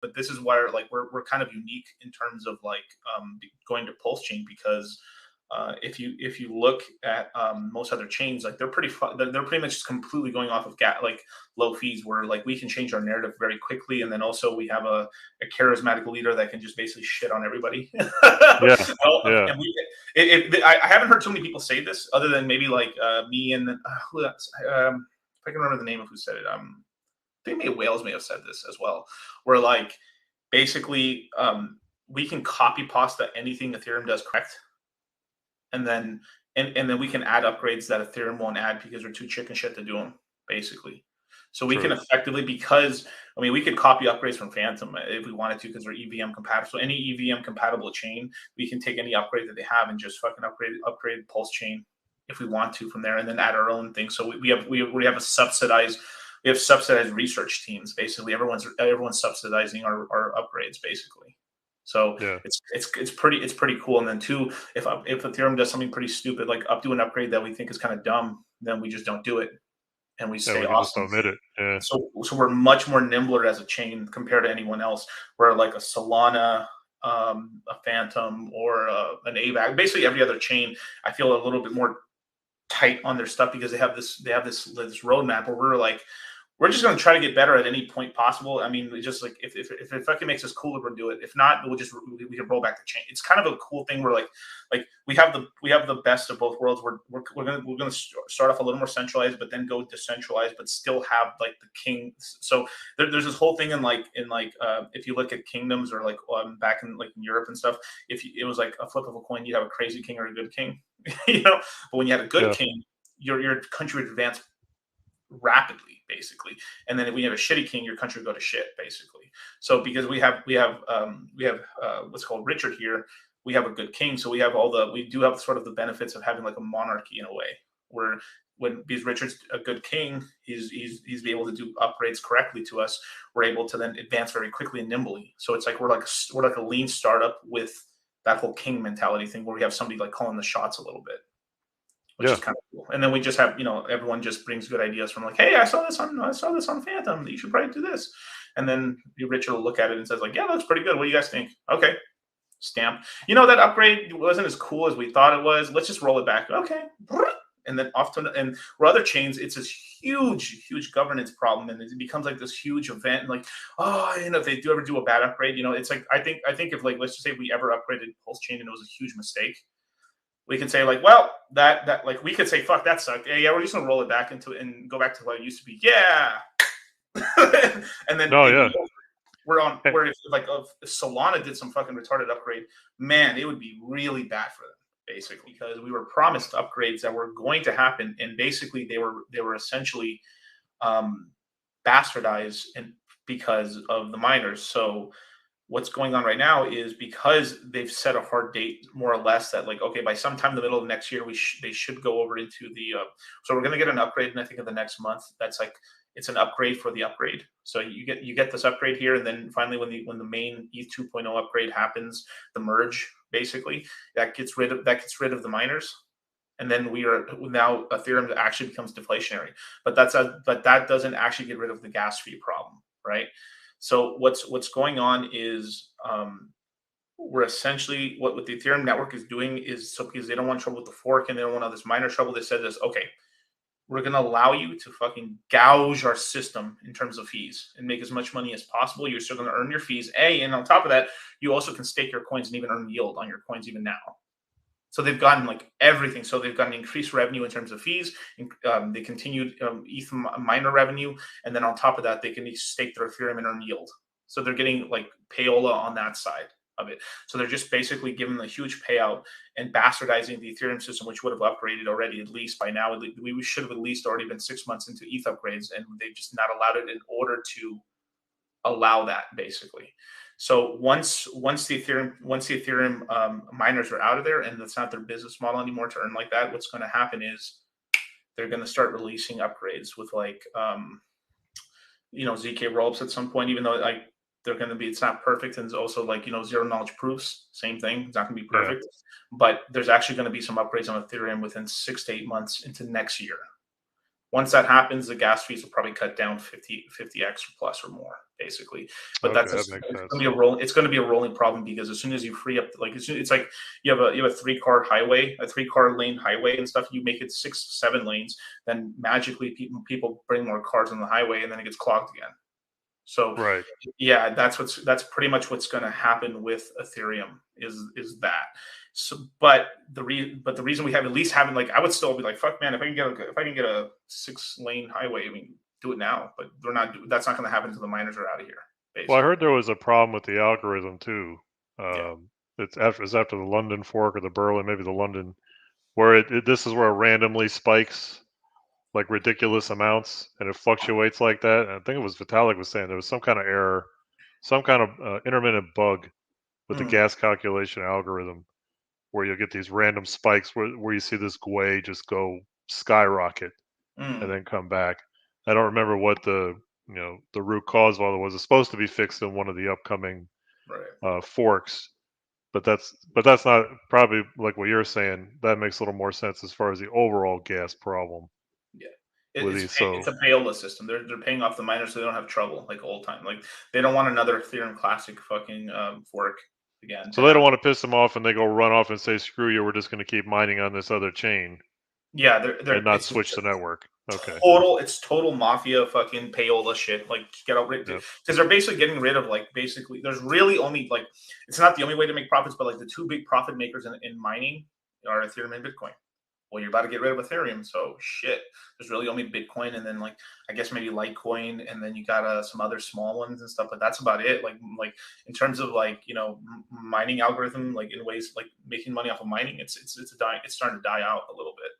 but this is where like we're kind of unique in terms of like going to pulse chain because if you look at most other chains, like they're pretty much just completely going off of like low fees, where like we can change our narrative very quickly, and then also we have a charismatic leader that can just basically shit on everybody. Yeah, yeah. And I haven't heard too many people say this, other than maybe like me and if I can remember the name of who said it. I think maybe Wales may have said this as well, where like basically we can copy pasta anything Ethereum does correct, and then and then we can add upgrades that Ethereum won't add because they're too chicken shit to do them, basically. So we can True. effectively, because I mean, we could copy upgrades from Phantom if we wanted to, because they're EVM compatible. So any EVM compatible chain, we can take any upgrade that they have and just fucking upgrade Pulse chain if we want to from there, and then add our own thing. So we have a subsidized. We have subsidized research teams. Basically, everyone's subsidizing our upgrades, basically. So Yeah. it's pretty cool. And then two, if Ethereum does something pretty stupid, like do an upgrade that we think is kind of dumb, then we just don't do it, and we Yeah, stay we can just awesome. omit it. Yeah. So we're much more nimbler as a chain compared to anyone else. Where like a Solana, a Phantom, or an AVAX, basically every other chain, I feel a little bit more tight on their stuff because they have this roadmap where we're just going to try to get better at any point possible. I mean, just like if it fucking makes us cooler, we'll do it. If not, we can roll back the chain. It's kind of a cool thing where like we have the best of both worlds. We're gonna start off a little more centralized, but then go decentralized, but still have like the king. So there's this whole thing in if you look at kingdoms or like back in Europe and stuff, it was like a flip of a coin, you have a crazy king or a good king, But when you had a good king, your country would advance rapidly, basically. And then if we have a shitty king, your country would go to shit, basically. So because we have what's called Richard here, we have a good king, so we do have sort of the benefits of having like a monarchy in a way, where because Richard's a good king, he's able to do upgrades correctly to us. We're able to then advance very quickly and nimbly. So it's like we're like a lean startup with that whole king mentality thing, where we have somebody like calling the shots a little bit, which is kind of cool. And then we just have, everyone just brings good ideas from like, hey, I saw this on Phantom. You should probably do this. And then Richard will look at it and says like, yeah, that's pretty good. What do you guys think? Okay. Stamp. That upgrade wasn't as cool as we thought it was. Let's just roll it back. Okay. And then and for other chains, it's this huge governance problem, and it becomes like this huge event. And like, if they do ever do a bad upgrade, it's like I think if like let's just say we ever upgraded Pulse Chain and it was a huge mistake, we can say like, well, that like we could say, fuck, that sucked. Yeah, we're just gonna roll it back into it and go back to what it used to be. Yeah. And then where if Solana did some fucking retarded upgrade, man, it would be really bad for them, basically, because we were promised upgrades that were going to happen, and basically they were essentially bastardized and because of the miners. So what's going on right now is because they've set a hard date, more or less, that like, okay, by sometime in the middle of next year, they should go over into the. So we're going to get an upgrade, and I think in the next month, that's like it's an upgrade for the upgrade. So you get this upgrade here, and then finally when the main ETH 2.0 upgrade happens, the merge basically that gets rid of the miners. And then now Ethereum actually becomes deflationary, but that doesn't actually get rid of the gas fee problem, right? So what's going on is we're essentially what the Ethereum network is doing is, so because they don't want trouble with the fork and they don't want all this miner trouble, they said this, okay, we're going to allow you to fucking gouge our system in terms of fees and make as much money as possible. You're still going to earn your fees, and on top of that, you also can stake your coins and even earn yield on your coins even now. So they've gotten like everything. So they've gotten increased revenue in terms of fees. They continued ETH miner revenue. And then on top of that, they can stake their Ethereum and earn yield. So they're getting like payola on that side of it. So they're just basically giving them a huge payout and bastardizing the Ethereum system, which would have upgraded already, at least by now. We should have at least already been 6 months into ETH upgrades, and they've just not allowed it in order to allow that, basically. So once the Ethereum miners are out of there and that's not their business model anymore to earn like that, what's going to happen is they're going to start releasing upgrades with like ZK rollups at some point, even though like they're going to be, it's not perfect, and it's also like zero knowledge proofs, same thing, it's not going to be perfect, but there's actually going to be some upgrades on Ethereum within 6 to 8 months into next year. Once that happens, the gas fees will probably cut down 50x or plus or more, basically. But Okay, that's that makes sense. it's going to be a rolling problem, because as soon as you free up, like it's like you have a 3-car highway, a 3-car lane highway and stuff. You make it 6, 7 lanes, then magically people bring more cars on the highway, and then it gets clogged again. So Right. yeah, that's pretty much what's going to happen with Ethereum is that. So, but the reason we have at least having, like, I would still be like, fuck man, if I can get a 6-lane highway, I mean, do it now. But they're not. That's not going to happen until the miners are out of here. Well, I Basically, heard there was a problem with the algorithm too. yeah. It's after the London fork or the Berlin, maybe the London, where this is where it randomly spikes like ridiculous amounts and it fluctuates like that. And I think it was Vitalik was saying there was some kind of error, some kind of intermittent bug with the Mm, gas calculation algorithm where you'll get these random spikes where you see this GUI just go skyrocket and mm, then come back. I don't remember what the root cause of all it was. It's supposed to be fixed in one of the upcoming right. forks, but that's not probably like what you're saying. That makes a little more sense as far as the overall gas problem Yeah. with these. It's So a payola system. They're paying off the miners so they don't have trouble like old time. Like they don't want another Ethereum Classic fucking fork again so to they don't happen. want to piss them off and they go run off and say screw you. We're just going to keep mining on this other chain Yeah, and they're not switch the network. Okay. it's total mafia fucking payola shit. Like get out rid, Yep. because they're basically getting rid of, like, basically there's really only, like, it's not the only way to make profits, but like the two big profit makers in mining are Ethereum and Bitcoin. Well, you're about to get rid of Ethereum, so shit. There's really only Bitcoin, and then, like, I guess maybe Litecoin, and then you got some other small ones and stuff, but that's about it. Like in terms of, like, mining algorithm, like in ways like making money off of mining, it's starting to die out a little bit.